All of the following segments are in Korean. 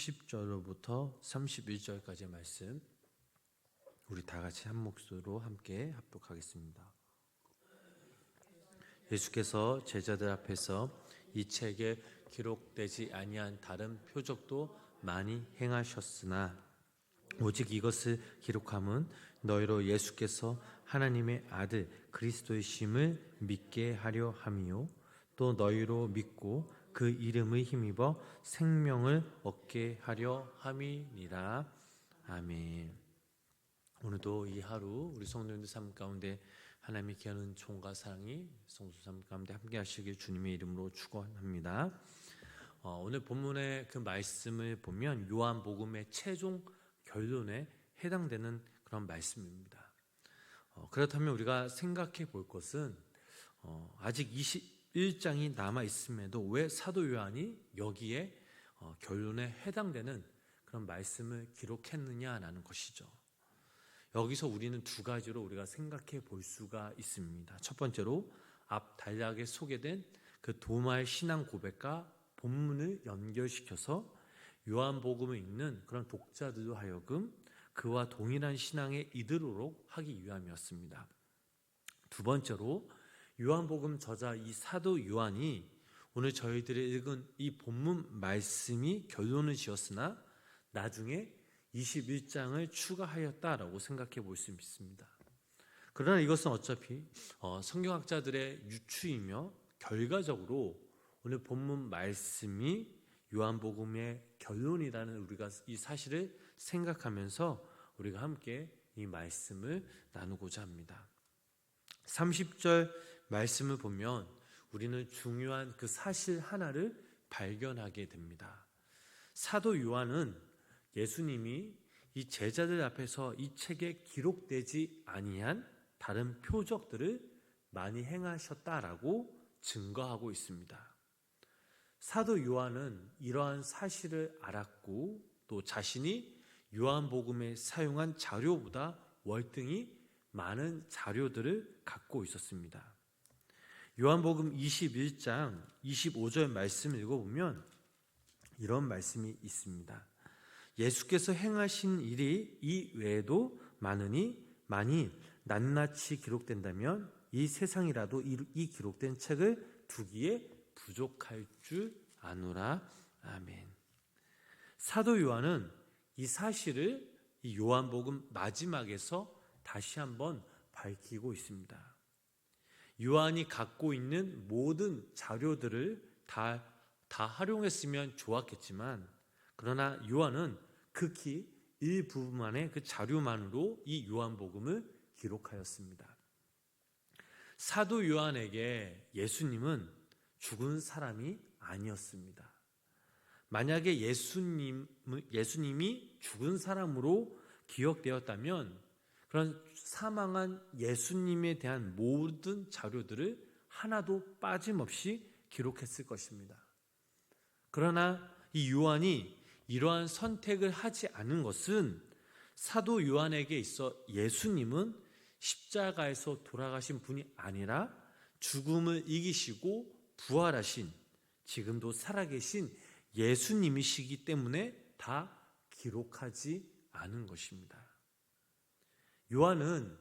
30절로부터 31절까지의 말씀, 우리 다 같이 한 목소리로 함께 합독하겠습니다. 예수께서 제자들 앞에서 이 책에 기록되지 아니한 다른 표적도 많이 행하셨으나 오직 이것을 기록함은 너희로 예수께서 하나님의 아들 그리스도이심을 믿게 하려 함이요 또 너희로 믿고 그 이름을 힘입어 생명을 얻게 하려 함이니라. 아멘. 오늘도 이 하루 우리 성도님들 삶 가운데 하나님의 귀한 은총과 사랑이 성도 삶 가운데 함께 하시길 주님의 이름으로 축원합니다. 오늘 본문의 그 말씀을 보면 요한복음의 최종 결론에 해당되는 그런 말씀입니다. 그렇다면 우리가 생각해 볼 것은 아직 21장이 남아 있음에도 왜 사도 요한이 여기에 결론에 해당되는 그런 말씀을 기록했느냐라는 것이죠. 여기서 우리는 두 가지로 우리가 생각해 볼 수가 있습니다. 첫 번째로 앞 단락에 소개된 그 도마의 신앙 고백과 본문을 연결시켜서 요한복음을 읽는 그런 독자들로 하여금 그와 동일한 신앙에 이르도록 하기 위함이었습니다. 두 번째로 요한복음 저자 이 사도 요한이 오늘 저희들이 읽은 이 본문 말씀이 결론을 지었으나 나중에 21장을 추가하였다라고 생각해 볼 수 있습니다. 그러나 이것은 어차피 성경학자들의 유추이며 결과적으로 오늘 본문 말씀이 요한복음의 결론이라는 우리가 이 사실을 생각하면서 우리가 함께 이 말씀을 나누고자 합니다. 30절 말씀을 보면 우리는 중요한 그 사실 하나를 발견하게 됩니다. 사도 요한은 예수님이 이 제자들 앞에서 이 책에 기록되지 아니한 다른 표적들을 많이 행하셨다라고 증거하고 있습니다. 사도 요한은 이러한 사실을 알았고 또 자신이 요한복음에 사용한 자료보다 월등히 많은 자료들을 갖고 있었습니다. 요한복음 21장 25절 말씀을 읽어보면 이런 말씀이 있습니다. 예수께서 행하신 일이 이 외에도 많으니 만일 낱낱이 기록된다면 이 세상이라도 이 기록된 책을 두기에 부족할 줄 아노라. 아멘. 사도 요한은 이 사실을 이 요한복음 마지막에서 다시 한번 밝히고 있습니다. 요한이 갖고 있는 모든 자료들을 다 활용했으면 좋았겠지만 그러나 요한은 극히 일부분만의 그 자료만으로 이 요한복음을 기록하였습니다. 사도 요한에게 예수님은 죽은 사람이 아니었습니다. 만약에 예수님이 죽은 사람으로 기억되었다면 그런 사망한 예수님에 대한 모든 자료들을 하나도 빠짐없이 기록했을 것입니다. 그러나 이 요한이 이러한 선택을 하지 않은 것은 사도 요한에게 있어 예수님은 십자가에서 돌아가신 분이 아니라 죽음을 이기시고 부활하신 지금도 살아계신 예수님이시기 때문에 다 기록하지 않은 것입니다. 요한은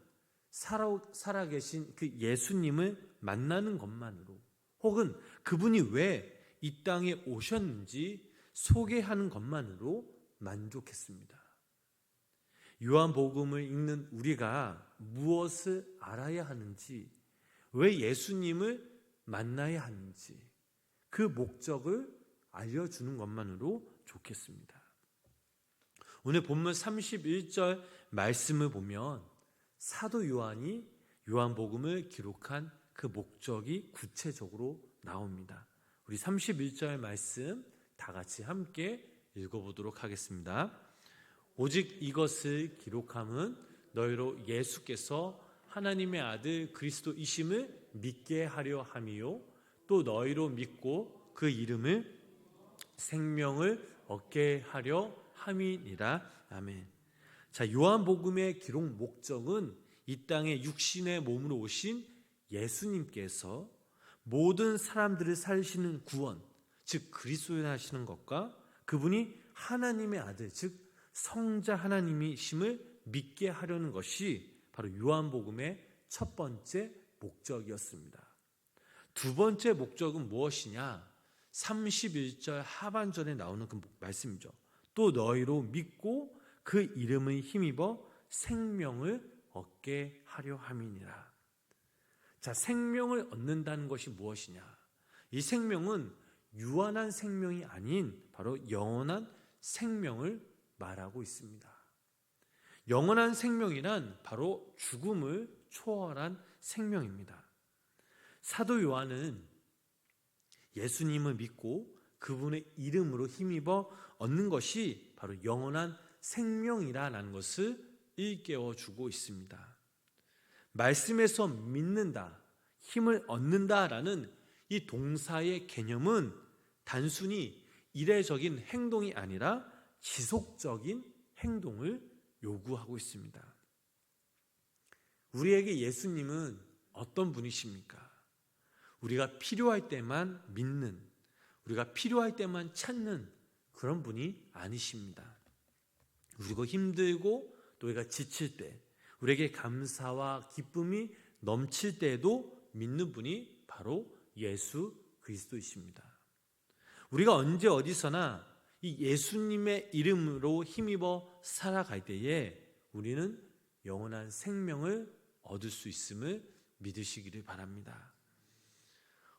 살아계신 그 예수님을 만나는 것만으로 혹은 그분이 왜 이 땅에 오셨는지 소개하는 것만으로 만족했습니다. 요한복음을 읽는 우리가 무엇을 알아야 하는지, 왜 예수님을 만나야 하는지 그 목적을 알려주는 것만으로 좋겠습니다. 오늘 본문 31절 말씀을 보면 사도 요한이 요한복음을 기록한 그 목적이 구체적으로 나옵니다. 우리 31절 말씀 다 같이 함께 읽어보도록 하겠습니다. 오직 이것을 기록함은 너희로 예수께서 하나님의 아들 그리스도이심을 믿게 하려 함이요 또 너희로 믿고 그 이름을 생명을 얻게 하려 함이니라. 아멘. 자, 요한복음의 기록 목적은 이 땅에 육신의 몸으로 오신 예수님께서 모든 사람들을 살리시는 구원, 즉 그리스도를 하시는 것과 그분이 하나님의 아들, 즉 성자 하나님이심을 믿게 하려는 것이 바로 요한복음의 첫 번째 목적이었습니다. 두 번째 목적은 무엇이냐? 31절 하반절에 나오는 그 말씀이죠. 또 너희로 믿고 그 이름을 힘입어 생명을 얻게 하려 함이니라. 자, 생명을 얻는다는 것이 무엇이냐? 이 생명은 유한한 생명이 아닌 바로 영원한 생명을 말하고 있습니다. 영원한 생명이란 바로 죽음을 초월한 생명입니다. 사도 요한은 예수님을 믿고 그분의 이름으로 힘입어 얻는 것이 바로 영원한 생명이라는 것을 일깨워 주고 있습니다. 말씀에서 믿는다, 힘을 얻는다라는 이 동사의 개념은 단순히 이례적인 행동이 아니라 지속적인 행동을 요구하고 있습니다. 우리에게 예수님은 어떤 분이십니까? 우리가 필요할 때만 믿는, 우리가 필요할 때만 찾는 그런 분이 아니십니다. 우리가 힘들고 또 우리가 지칠 때, 우리에게 감사와 기쁨이 넘칠 때에도 믿는 분이 바로 예수 그리스도이십니다. 우리가 언제 어디서나 이 예수님의 이름으로 힘입어 살아갈 때에 우리는 영원한 생명을 얻을 수 있음을 믿으시기를 바랍니다.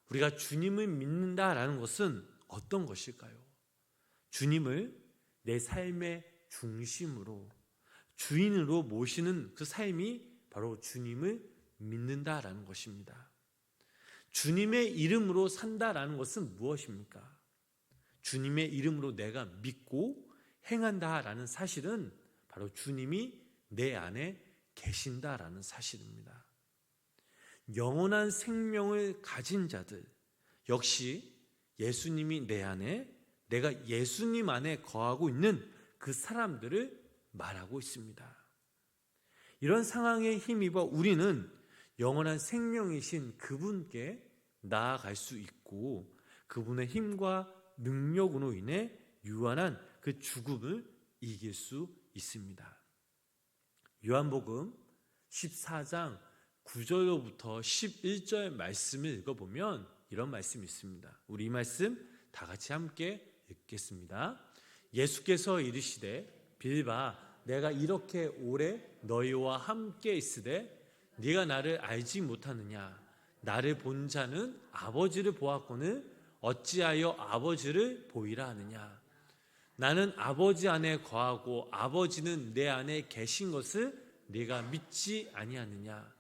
우리가 주님을 믿는다라는 것은 어떤 것일까요? 주님을 내 삶의 중심으로, 주인으로 모시는 그 삶이 바로 주님을 믿는다라는 것입니다. 주님의 이름으로 산다라는 것은 무엇입니까? 주님의 이름으로 내가 믿고 행한다라는 사실은 바로 주님이 내 안에 계신다라는 사실입니다. 영원한 생명을 가진 자들 역시 예수님이 내 안에, 내가 예수님 안에 거하고 있는 그 사람들을 말하고 있습니다. 이런 상황에 힘입어 우리는 영원한 생명이신 그분께 나아갈 수 있고 그분의 힘과 능력으로 인해 유한한 그 죽음을 이길 수 있습니다. 요한복음 14장 9절로부터 11절 말씀을 읽어보면 이런 말씀이 있습니다. 우리 이 말씀 다 같이 함께 읽겠습니다. 예수께서 이르시되 빌바 내가 이렇게 오래 너희와 함께 있으되 네가 나를 알지 못하느냐? 나를 본 자는 아버지를 보았거늘 어찌하여 아버지를 보이라 하느냐? 나는 아버지 안에 거하고 아버지는 내 안에 계신 것을 네가 믿지 아니하느냐?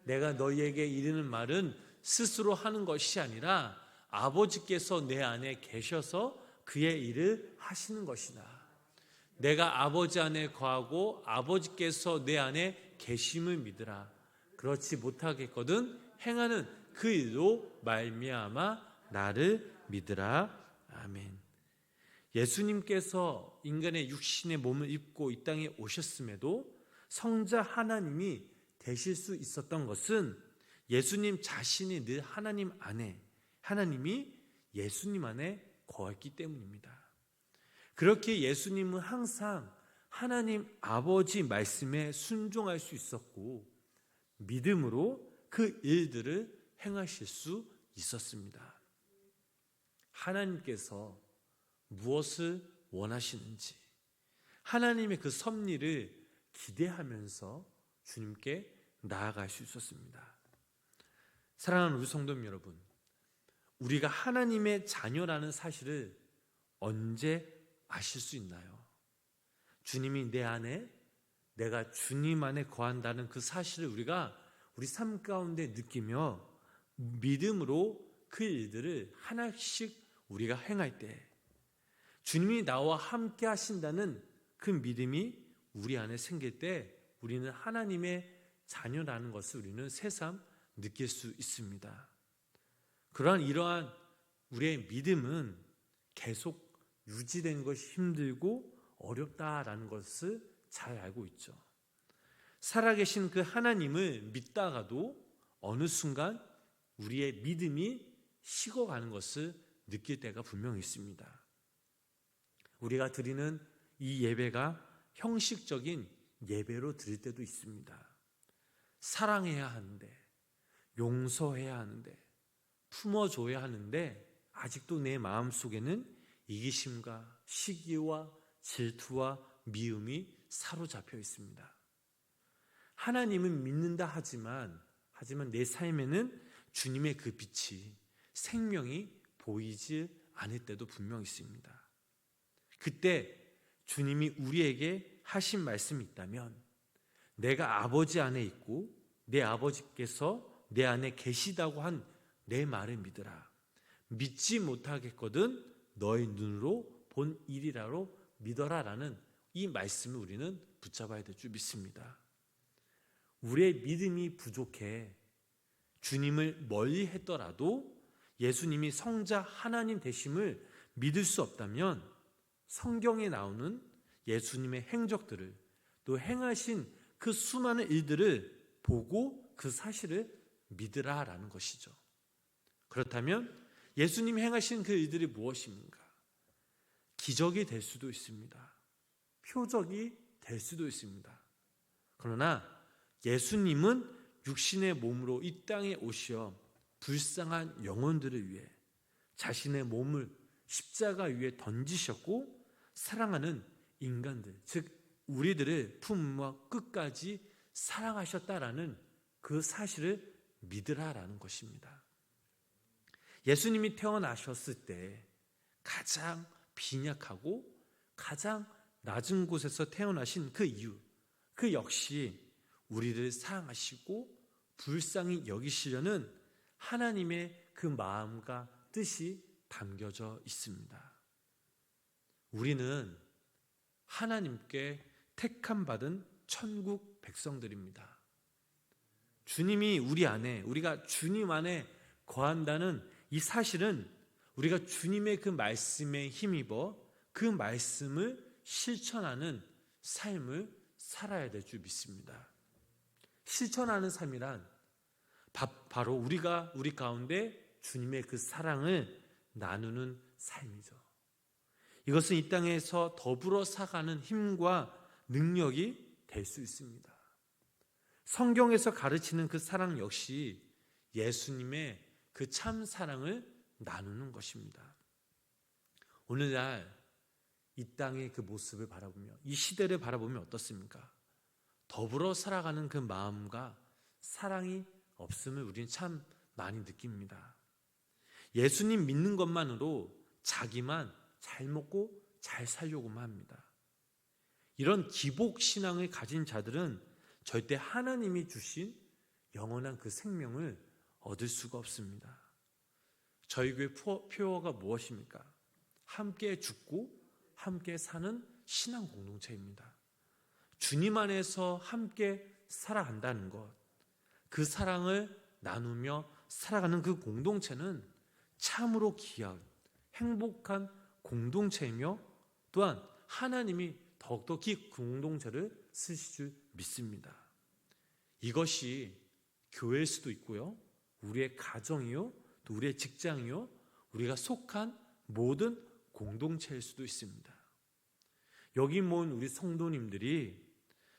내가 너희에게 이르는 말은 스스로 하는 것이 아니라 아버지께서 내 안에 계셔서 그의 일을 하시는 것이다. 내가 아버지 안에 거하고 아버지께서 내 안에 계심을 믿으라. 그렇지 못하겠거든 행하는 그 일로 말미암아 나를 믿으라. 아멘. 예수님께서 인간의 육신의 몸을 입고 이 땅에 오셨음에도 성자 하나님이 되실 수 있었던 것은 예수님 자신이 늘 하나님 안에, 하나님이 예수님 안에 거했기 때문입니다. 그렇게 예수님은 항상 하나님 아버지 말씀에 순종할 수 있었고 믿음으로 그 일들을 행하실 수 있었습니다. 하나님께서 무엇을 원하시는지 하나님의 그 섭리를 기대하면서 주님께 나아갈 수 있었습니다. 사랑하는 우리 성도님 여러분, 우리가 하나님의 자녀라는 사실을 언제 아실 수 있나요? 주님이 내 안에, 내가 주님 안에 거한다는 그 사실을 우리가 우리 삶 가운데 느끼며 믿음으로 그 일들을 하나씩 우리가 행할 때 주님이 나와 함께 하신다는 그 믿음이 우리 안에 생길 때 우리는 하나님의 자녀라는 것을 우리는 새삼 느낄 수 있습니다. 이러한 우리의 믿음은 계속 유지되는 것이 힘들고 어렵다라는 것을 잘 알고 있죠. 살아계신 그 하나님을 믿다가도 어느 순간 우리의 믿음이 식어가는 것을 느낄 때가 분명히 있습니다. 우리가 드리는 이 예배가 형식적인 예배로 드릴 때도 있습니다. 사랑해야 하는데, 용서해야 하는데, 품어줘야 하는데 아직도 내 마음속에는 이기심과 시기와 질투와 미움이 사로잡혀 있습니다. 하나님은 믿는다 하지만 내 삶에는 주님의 그 빛이, 생명이 보이지 않을 때도 분명히 있습니다. 그때 주님이 우리에게 하신 말씀이 있다면, 내가 아버지 안에 있고 내 아버지께서 내 안에 계시다고 한 내 말을 믿으라. 믿지 못하겠거든 너의 눈으로 본 일이라로 믿어라 라는 이 말씀을 우리는 붙잡아야 될 줄 믿습니다. 우리의 믿음이 부족해 주님을 멀리 했더라도 예수님이 성자 하나님 되심을 믿을 수 없다면 성경에 나오는 예수님의 행적들을, 또 행하신 그 수많은 일들을 보고 그 사실을 믿으라 라는 것이죠. 그렇다면 예수님이 행하신 그 일들이 무엇입니까? 기적이 될 수도 있습니다. 표적이 될 수도 있습니다. 그러나 예수님은 육신의 몸으로 이 땅에 오시어 불쌍한 영혼들을 위해 자신의 몸을 십자가 위에 던지셨고, 사랑하는 인간들, 즉 우리들을 품과 끝까지 사랑하셨다라는 그 사실을 믿으라라는 것입니다. 예수님이 태어나셨을 때 가장 빈약하고 가장 낮은 곳에서 태어나신 그 이유, 그 역시 우리를 사랑하시고 불쌍히 여기시려는 하나님의 그 마음과 뜻이 담겨져 있습니다. 우리는 하나님께 택함 받은 천국 백성들입니다. 주님이 우리 안에, 우리가 주님 안에 거한다는 이 사실은 우리가 주님의 그 말씀에 힘입어 그 말씀을 실천하는 삶을 살아야 될 줄 믿습니다. 실천하는 삶이란 바로 우리가 우리 가운데 주님의 그 사랑을 나누는 삶이죠. 이것은 이 땅에서 더불어 살아가는 힘과 능력이 될 수 있습니다. 성경에서 가르치는 그 사랑 역시 예수님의 그 참 사랑을 나누는 것입니다. 오늘날 이 땅의 그 모습을 바라보며, 이 시대를 바라보면 어떻습니까? 더불어 살아가는 그 마음과 사랑이 없음을 우리는 참 많이 느낍니다. 예수님 믿는 것만으로 자기만 잘 먹고 잘 살려고만 합니다. 이런 기복신앙을 가진 자들은 절대 하나님이 주신 영원한 그 생명을 얻을 수가 없습니다. 저희 교회 표어가 무엇입니까? 함께 죽고 함께 사는 신앙 공동체입니다. 주님 안에서 함께 살아간다는 것, 그 사랑을 나누며 살아가는 그 공동체는 참으로 귀한 행복한 공동체이며, 또한 하나님이 더욱더 그 공동체를 쓰실 줄 믿습니다. 이것이 교회일 수도 있고요, 우리의 가정이요, 또 우리의 직장이요, 우리가 속한 모든 공동체일 수도 있습니다. 여기 모인 우리 성도님들이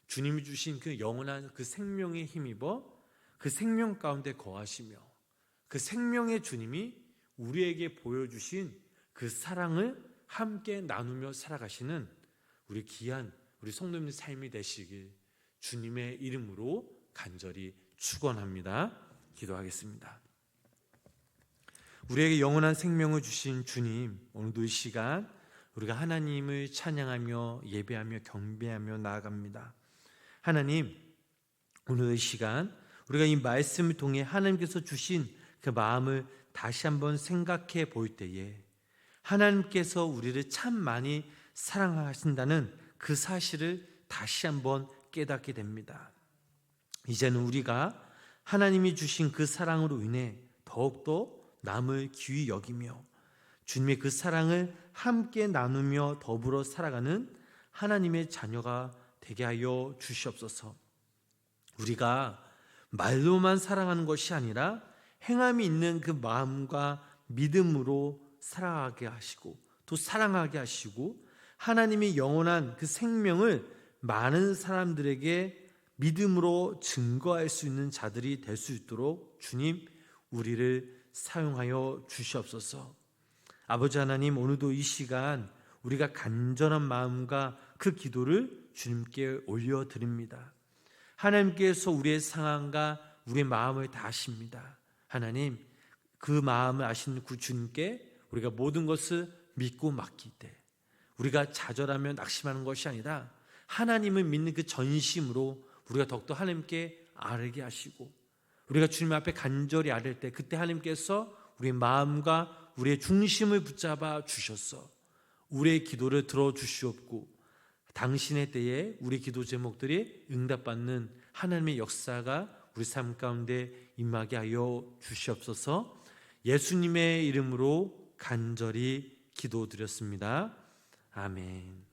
주님이 주신 그 영원한 그 생명에 힘입어 그 생명 가운데 거하시며, 그 생명의 주님이 우리에게 보여주신 그 사랑을 함께 나누며 살아가시는 우리 귀한 우리 성도님의 삶이 되시길 주님의 이름으로 간절히 축원합니다. 기도하겠습니다. 우리에게 영원한 생명을 주신 주님, 오늘도 이 시간 우리가 하나님을 찬양하며 예배하며 경배하며 나아갑니다. 하나님, 오늘 이 시간 우리가 이 말씀을 통해 하나님께서 주신 그 마음을 다시 한번 생각해 볼 때에 하나님께서 우리를 참 많이 사랑하신다는 그 사실을 다시 한번 깨닫게 됩니다. 이제는 우리가 하나님이 주신 그 사랑으로 인해 더욱더 남을 귀히 여기며 주님의 그 사랑을 함께 나누며 더불어 살아가는 하나님의 자녀가 되게 하여 주시옵소서. 우리가 말로만 사랑하는 것이 아니라 행함이 있는 그 마음과 믿음으로 살아가게 하시고 또 사랑하게 하시고 하나님의 영원한 그 생명을 많은 사람들에게 믿음으로 증거할 수 있는 자들이 될 수 있도록 주님 우리를 사용하여 주시옵소서. 아버지 하나님, 오늘도 이 시간 우리가 간절한 마음과 그 기도를 주님께 올려드립니다. 하나님께서 우리의 상황과 우리의 마음을 다 아십니다. 하나님, 그 마음을 아시는 그 주님께 우리가 모든 것을 믿고 맡길 때 우리가 좌절하며 낙심하는 것이 아니라 하나님을 믿는 그 전심으로 우리가 더욱더 하나님께 아뢰게 하시고, 우리가 주님 앞에 간절히 아뢰 때 그때 하나님께서 우리의 마음과 우리의 중심을 붙잡아 주셔서 우리의 기도를 들어주시옵고, 당신의 때에 우리 기도 제목들이 응답받는 하나님의 역사가 우리 삶 가운데 임하게 하여 주시옵소서. 예수님의 이름으로 간절히 기도드렸습니다. 아멘.